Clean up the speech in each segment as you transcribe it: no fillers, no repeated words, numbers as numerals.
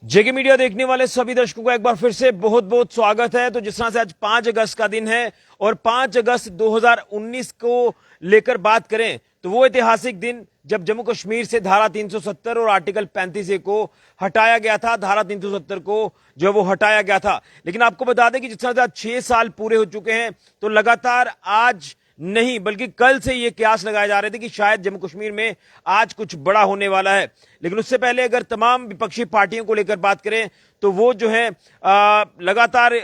जेके media देखने वाले सभी दर्शकों को एक बार फिर से बहुत बहुत स्वागत है। तो जिस तरह से आज 5 अगस्त का दिन है और 5 अगस्त 2019 को लेकर बात करें तो वो ऐतिहासिक दिन जब जम्मू कश्मीर से धारा 370 और आर्टिकल 35A को हटाया गया था। धारा 370 को जो वो हटाया गया था, लेकिन आपको बता दें कि जिस तरह से आज 6 साल पूरे हो चुके हैं तो लगातार आज नहीं बल्कि कल से ये कयास लगाए जा रहे थे कि शायद जम्मू कश्मीर में आज कुछ बड़ा होने वाला है। लेकिन उससे पहले अगर तमाम विपक्षी पार्टियों को लेकर बात करें तो वो जो है लगातार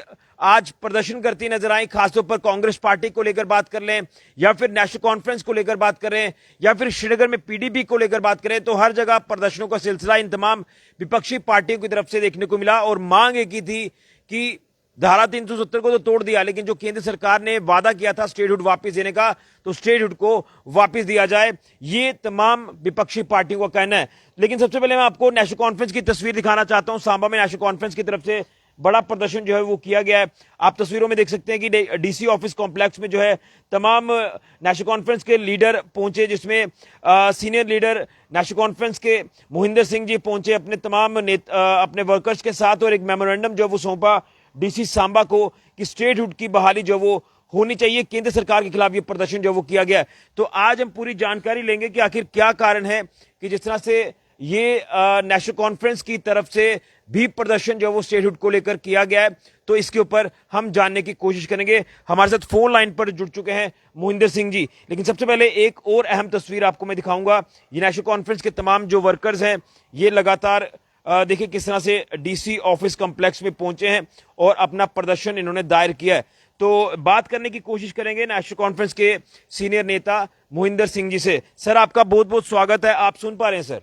आज प्रदर्शन करती नजर आई। खासतौर पर कांग्रेस पार्टी को लेकर बात कर लें या फिर नेशनल कॉन्फ्रेंस को लेकर बात करें या फिर श्रीनगर में पीडीपी को लेकर बात करें तो हर जगह प्रदर्शनों का सिलसिला इन तमाम विपक्षी पार्टियों की तरफ से देखने को मिला। और मांग एक ही थी कि धारा 370 को तो तोड़ दिया, लेकिन जो केंद्र सरकार ने वादा किया था स्टेटहुड वापस देने का, तो स्टेटहुड को वापस दिया जाए, ये तमाम विपक्षी पार्टियों का कहना है। लेकिन सबसे पहले मैं आपको नेशनल कॉन्फ्रेंस की तस्वीर दिखाना चाहता हूं। सांबा में नेशनल कॉन्फ्रेंस की तरफ से बड़ा प्रदर्शन जो है वो किया गया है। आप तस्वीरों में देख सकते हैं कि डीसी ऑफिस कॉम्प्लेक्स में जो है तमाम नेशनल कॉन्फ्रेंस के लीडर पहुंचे, जिसमें सीनियर लीडर नेशनल कॉन्फ्रेंस के मोहिंदर सिंह जी पहुंचे अपने तमाम अपने वर्कर्स के साथ, और एक मेमोरेंडम जो वो सौंपा डीसी सांबा को कि स्टेटहुड की बहाली जो वो होनी चाहिए। केंद्र सरकार के खिलाफ ये प्रदर्शन जो वो किया गया है। तो आज हम पूरी जानकारी लेंगे कि आखिर क्या कारण है कि जिस तरह से ये नेशनल कॉन्फ्रेंस की तरफ से भी प्रदर्शन जो वो स्टेटहुड को लेकर किया गया है, तो इसके ऊपर हम जानने की कोशिश करेंगे। हमारे साथ फोन लाइन पर जुड़ चुके हैं मोहिंदर सिंह जी। लेकिन सबसे पहले एक और अहम तस्वीर आपको मैं दिखाऊंगा। ये नेशनल कॉन्फ्रेंस के तमाम जो वर्कर्स हैं ये लगातार देखिए किस तरह से डीसी ऑफिस कॉम्प्लेक्स में पहुंचे हैं और अपना प्रदर्शन इन्होंने दायर किया है। तो बात करने की कोशिश करेंगे नेशनल कॉन्फ्रेंस के सीनियर नेता मोहिंदर सिंह जी से। सर, आपका बहुत बहुत स्वागत है। आप सुन पा रहे हैं sir?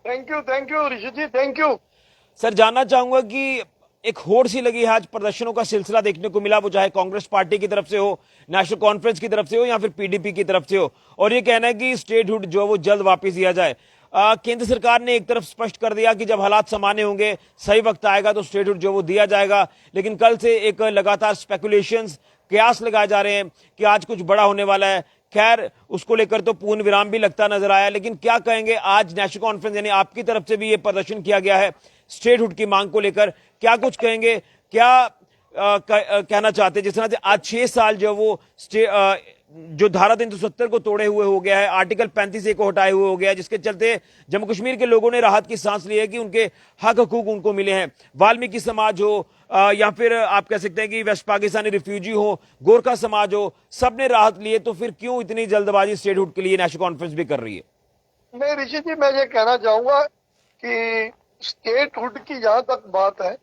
Thank you Rishi ji, thank you. Sir, जानना चाहूंगा कि एक होड़ सी लगी है, आज प्रदर्शनों का सिलसिला देखने को मिला, वो चाहे कांग्रेस पार्टी की तरफ से हो, नेशनल कॉन्फ्रेंस की तरफ से हो या फिर पीडीपी की तरफ से हो, और ये कहना है कि स्टेटहुड जो वो जल्द वापस दिया जाए। केंद्र सरकार ने एक तरफ स्पष्ट कर दिया कि जब हालात सामान्य होंगे, सही वक्त आएगा तो स्टेटहुड जो वो दिया जाएगा, लेकिन कल से एक लगातार स्पेकुलेशंस, कयास लगाए जा रहे हैं कि आज कुछ बड़ा होने वाला है। खैर, उसको लेकर तो पूर्ण विराम भी लगता नजर आया, लेकिन क्या कहेंगे आज नेशनल कॉन्फ्रेंस यानी आपकी तरफ से भी ये प्रदर्शन किया गया है स्टेटहुड की मांग को लेकर, क्या कुछ कहेंगे? क्या कहना चाहते हैं जिस तरह से आज 6 साल जो वो जो धारा 370 को तोड़े हुए हो गया है, आर्टिकल 35A को हटाए हुए हो गया है, जिसके चलते जम्मू कश्मीर के लोगों ने राहत की सांस ली है कि उनके हक हकूक उनको मिले हैं। वाल्मीकि समाज हो या फिर आप कह सकते हैं कि वेस्ट पाकिस्तानी रिफ्यूजी हो, गोरखा समाज हो, सबने राहत ली है, तो फिर क्यों इतनी जल्दबाजी स्टेटहुड के लिए नेशनल कॉन्फ्रेंस भी कर रही है? मैं ऋषि जी, मैं ये कहना चाहूंगा कि स्टेटहुड की जहां तक बात है,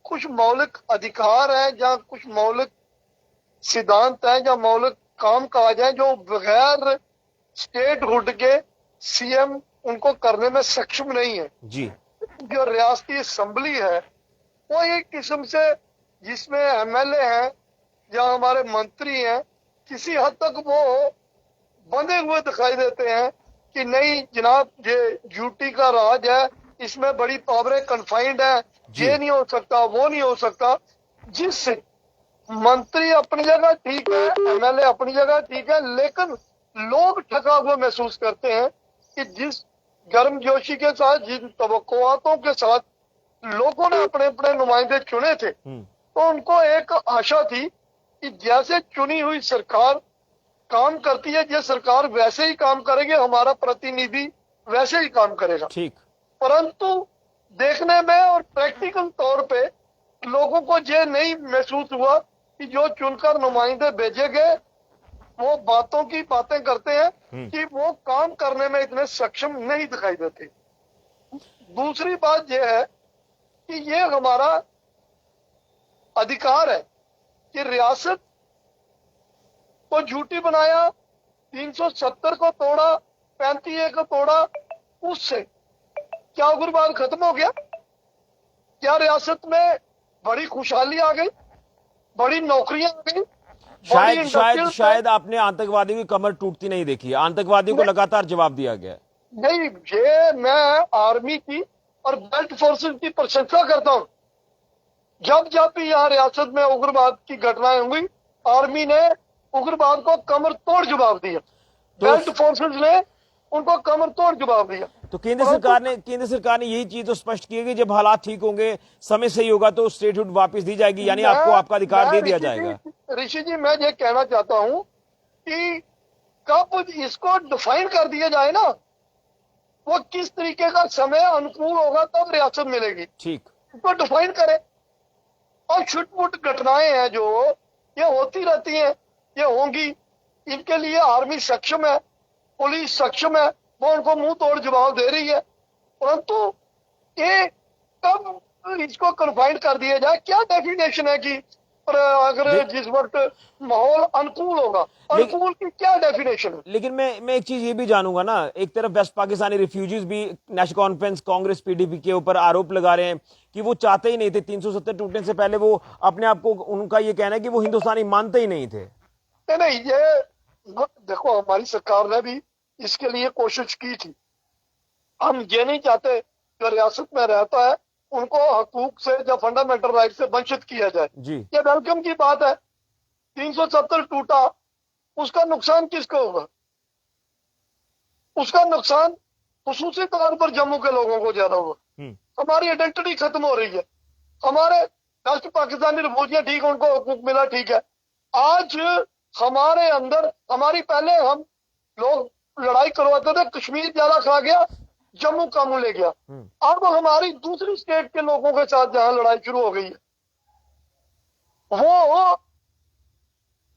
कुछ मौलिक अधिकार है, जहाँ कुछ मौलिक सिद्धांत है, जहाँ मौलिक काम काज है जो बगैर स्टेटहुड के सीएम उनको करने में सक्षम नहीं है जी। जो रियासती असेंबली है वो एक किस्म से, जिसमें एमएलए हैं या हमारे मंत्री हैं, किसी हद तक वो बंधे हुए दिखाई देते हैं कि नहीं जनाब, ये ड्यूटी का राज है, इसमें बड़ी पावरें कन्फाइंड है, ये नहीं हो सकता, वो नहीं हो सकता। जिससे मंत्री अपनी जगह ठीक है, एमएलए अपनी जगह ठीक है, लेकिन लोग ठगा हुआ महसूस करते हैं कि जिस गर्मजोशी के साथ, जिन तवक्कुआतों के साथ लोगों ने अपने अपने नुमाइंदे चुने थे, तो उनको एक आशा थी कि जैसे चुनी हुई सरकार काम करती है, ये सरकार वैसे ही काम करेगी, हमारा प्रतिनिधि वैसे ही काम करेगा। ठीक। परंतु देखने में और प्रैक्टिकल तौर पे लोगों को ये नहीं महसूस हुआ कि जो चुनकर नुमाइंदे भेजे गए वो बातों की बातें करते हैं कि वो काम करने में इतने सक्षम नहीं दिखाई देते। दूसरी बात यह है कि ये हमारा अधिकार है कि रियासत को झूठी बनाया, 370 को तोड़ा, 35A को तोड़ा, उससे क्या उग्रवाद खत्म हो गया? क्या रियासत में बड़ी खुशहाली आ गई, बड़ी नौकरियां आ गई? शायद आपने आतंकवादियों की कमर टूटती नहीं देखी है। आतंकवादियों को लगातार जवाब दिया गया। नहीं, ये मैं आर्मी की और बेल्ट फोर्सेस की प्रशंसा करता हूं। जब जब भी यहाँ रियासत में उग्रवाद की घटनाएं हुई, आर्मी ने उग्रवाद को कमर तोड़ जवाब दिया, बेल्ट फोर्सेस ने उनको कमर तोड़ जवाब दिया। तो केंद्र सरकार ने यही चीज तो स्पष्ट की है कि जब हालात ठीक होंगे, समय सही होगा तो स्टेटहुड वापस दी जाएगी, यानी आपको आपका अधिकार दे दिया जाएगा। ऋषि जी, मैं ये कहना चाहता हूं कि कब इसको डिफाइन कर दिया जाए ना, वो किस तरीके का समय अनुकूल होगा तब रियासत मिलेगी, ठीक, उसको डिफाइन करे। और छुटपुट घटनाएं हैं जो ये होती रहती हैं, ये होंगी, इनके लिए आर्मी सक्षम है, पुलिस सक्षम है, वो उनको मुंह तोड़ जवाब दे रही है। परंतु ये कब इसको कन्फाइंड कर दिया जाए, क्या डेफिनेशन है कि पर अगर जिस वक्त माहौल अनुकूल होगा, अनुकूल की क्या डेफिनेशन है? लेकिन मैं एक चीज ये भी जानूंगा ना, एक तरफ वेस्ट पाकिस्तानी रिफ्यूजीज भी नेशनल कॉन्फ्रेंस कांग्रेस पीडीपी के ऊपर आरोप लगा रहे हैं कि वो चाहते ही नहीं थे 370 टूटने से पहले, वो अपने आप को, उनका ये कहना है कि वो हिंदुस्तानी मानते ही नहीं थे। नहीं, ये देखो, हमारी सरकार ने भी इसके लिए कोशिश की थी। हम ये नहीं चाहते जो रियासत में रहता है उनको हकूक से या फंडामेंटल राइट से वंचित किया जाए जी। ये वेलकम की बात है। 370 टूटा, उसका नुकसान किसको होगा? उसका नुकसान खुसूसी तौर पर जम्मू के लोगों को ज्यादा होगा। हमारी आइडेंटिटी खत्म हो रही है। हमारे राष्ट्र पाकिस्तानी रिफ्यूजियां ठीक, उनको हकूक मिला, ठीक है। आज हमारे अंदर, हमारी पहले हम लोग लड़ाई करवाते थे, कश्मीर ज्यादा खा गया, जम्मू कम ले गया। अब हमारी दूसरी स्टेट के लोगों के साथ जहां लड़ाई शुरू हो गई है, वो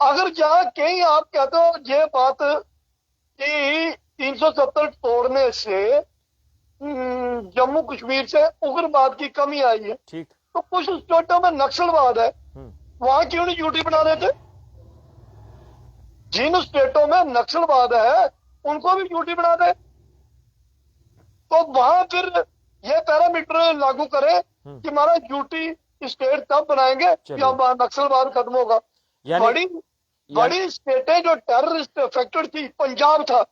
अगर जहां कहीं आप कहते हो ये बात कि 370 तोड़ने से जम्मू कश्मीर से उग्रवाद की कमी आई है, ठीक, तो कुछ स्टेटों में नक्सलवाद है, वहां क्यों नहीं ड्यूटी बना देते? जिन स्टेटों में नक्सलवाद है उनको भी ड्यूटी बना दे, तो वहां फिर ये पैरामीटर लागू करे कि हमारा ड्यूटी स्टेट तब बनाएंगे कि अब नक्सलवाद खत्म होगा। बड़ी स्टेटें जो टेररिस्ट अफेक्टेड थी, पंजाब था,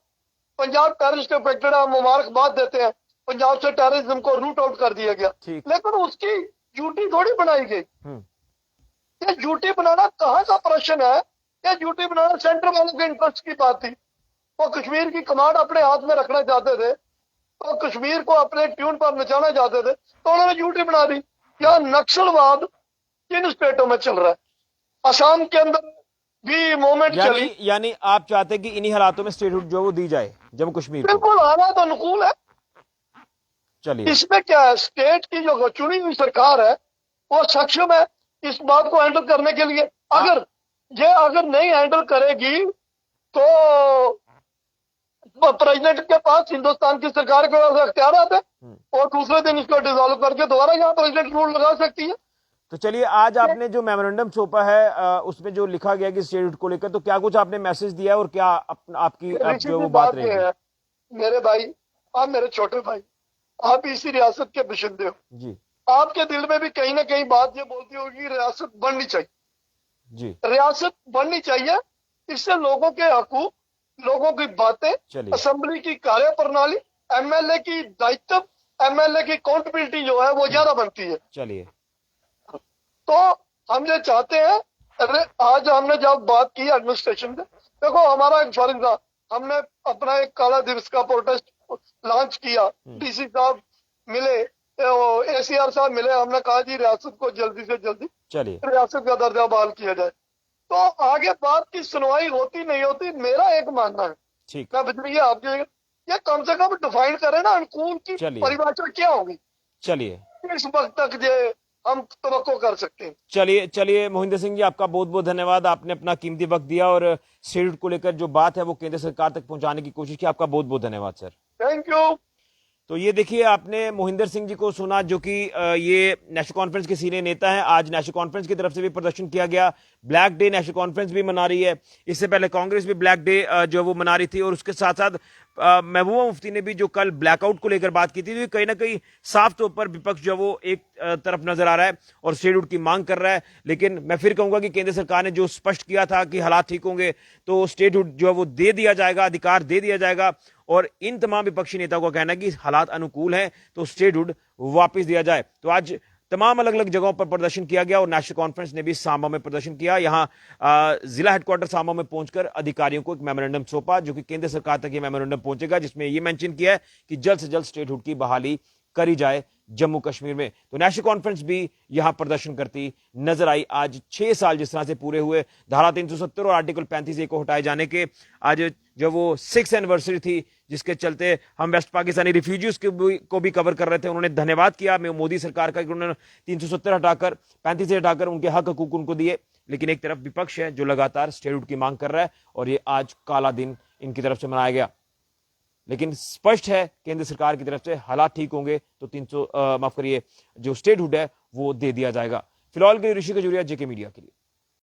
पंजाब टेररिस्ट अफेक्टेड, हम मुबारकबाद देते हैं, पंजाब से टेररिज्म को रूट आउट कर दिया गया, लेकिन उसकी ड्यूटी थोड़ी बनाई गई। ये ड्यूटी बनाना कहाँ का प्रश्न है? ये ड्यूटी बनाना सेंटर वालों के इंटरेस्ट की बात थी। वो कश्मीर की कमांड अपने हाथ में रखना चाहते थे, तो कश्मीर को अपने ट्यून पर नचाना चाहते थे, तो उन्होंने ड्यूटी बना दी। क्या नक्सलवाद किन स्टेटों में चल रहा है? असम के अंदर भी मूवमेंट चली। यानी आप चाहते हैं कि इन्हीं हालातों में स्टेटहुड जो वो दी जाए जम्मू कश्मीर? बिल्कुल, हालात अनुकूल है। चलिए, इसमें क्या है, स्टेट की जो चुनी हुई सरकार है वो सक्षम है इस बात को हैंडल करने के लिए। अगर नहीं हैंडल करेगी तो प्रेसिडेंट के पास हिंदुस्तान की सरकार के पास अख्तियार आते हैं और दूसरे दिन इसको डिसॉल्व करके दोबारा यहाँ प्रेसिडेंट रूल लगा सकती है। तो चलिए, आज आपने जो मेमोरेंडम सौंपा है उसमें जो लिखा गया कि स्टेटहुड को लेकर, तो क्या कुछ आपने मैसेज दिया है और क्या आपकी जो वो बात रही है? मेरे भाई, आप मेरे छोटे भाई, आप इसी रियासत के बशिंदे हो जी। आपके दिल में भी कहीं ना कहीं बात ये बोलती होगी रियासत बननी चाहिए जी, रियासत बननी चाहिए। इससे लोगों के हकूक, लोगों की बातें, असेंबली की कार्य प्रणाली, एमएलए की दायित्व, एमएलए की अकाउंटेबिलिटी जो है वो ज्यादा बनती है। चलिए, तो हम ये चाहते हैं, आज हमने जब बात की एडमिनिस्ट्रेशन में, देखो हमारा एक फर्ज था, हमने अपना एक काला दिवस का प्रोटेस्ट लॉन्च किया। डीसी साहब मिले, एसीआर साहब मिले, हमने कहा जी रियासत को जल्दी से जल्दी रियासत का दर्जा बहाल किया जाए। तो आगे बात की सुनवाई होती नहीं होती, मेरा एक मानना है, मैं बजरिए आपके, ये कम से कम डिफाइन करें ना अनुकूल की परिभाषा क्या होगी। चलिए, इस वक्त तक जो हम तवक्को कर सकते हैं। चलिए मोहिंदर सिंह जी, आपका बहुत बहुत धन्यवाद। आपने अपना कीमती वक्त दिया और स्टेटहुड को लेकर जो बात है वो केंद्र सरकार तक पहुंचाने की कोशिश की। आपका बहुत बहुत धन्यवाद सर। Thank you. तो ये देखिए, आपने मोहिंदर सिंह जी को सुना, जो कि ये नेशनल कॉन्फ्रेंस के सीनियर नेता हैं। आज नेशनल कॉन्फ्रेंस की तरफ से भी प्रदर्शन किया गया, ब्लैक डे नेशनल कॉन्फ्रेंस भी मना रही है। इससे पहले कांग्रेस भी ब्लैक डे जो वो मना रही थी, और उसके साथ साथ महबूबा मुफ्ती ने भी जो कल ब्लैकआउट को लेकर बात की थी, तो कहीं ना कहीं साफ तौर पर विपक्ष जो वो एक तरफ नजर आ रहा है और स्टेटहुड की मांग कर रहा है। लेकिन मैं फिर कहूंगा कि केंद्र सरकार ने जो स्पष्ट किया था कि हालात ठीक होंगे तो स्टेटहुड जो है वो दे दिया जाएगा, अधिकार दे दिया जाएगा। और इन तमाम विपक्षी नेताओं का कहना है कि हालात अनुकूल हैं तो स्टेटहुड वापिस दिया जाए। तो आज तमाम अलग अलग जगहों पर प्रदर्शन किया गया और नेशनल कॉन्फ्रेंस ने भी सांबा में प्रदर्शन किया। यहां जिला हेडक्वार्टर सांबा में पहुंचकर अधिकारियों को एक मेमोरेंडम सौंपा, जो कि केंद्र सरकार तक ये मेमोरेंडम पहुंचेगा, जिसमें यह मेंशन किया है कि जल्द से जल्द स्टेटहुड की बहाली करी जाए जम्मू कश्मीर में। तो नेशनल कॉन्फ्रेंस भी यहां प्रदर्शन करती नजर आई। आज 6 साल जिस तरह से पूरे हुए धारा 370 और आर्टिकल 35A को हटाए जाने के, आज जब वो 6th एनिवर्सरी थी जिसके चलते हम वेस्ट पाकिस्तानी रिफ्यूजीज को भी कवर कर रहे थे, उन्होंने धन्यवाद किया मोदी सरकार का कि उन्होंने 370 हटाकर 35A हटाकर उनके हक हकूक उनको दिए। लेकिन एक तरफ विपक्ष है जो लगातार स्टेटहुड की मांग कर रहा है और ये आज काला दिन इनकी तरफ से मनाया गया। लेकिन स्पष्ट है केंद्र सरकार की तरफ से हालात ठीक होंगे तो 300 माफ करिए जो स्टेटहुड है वो दे दिया जाएगा। फिलहाल के ऋषि खजूरिया, जेके मीडिया के लिए।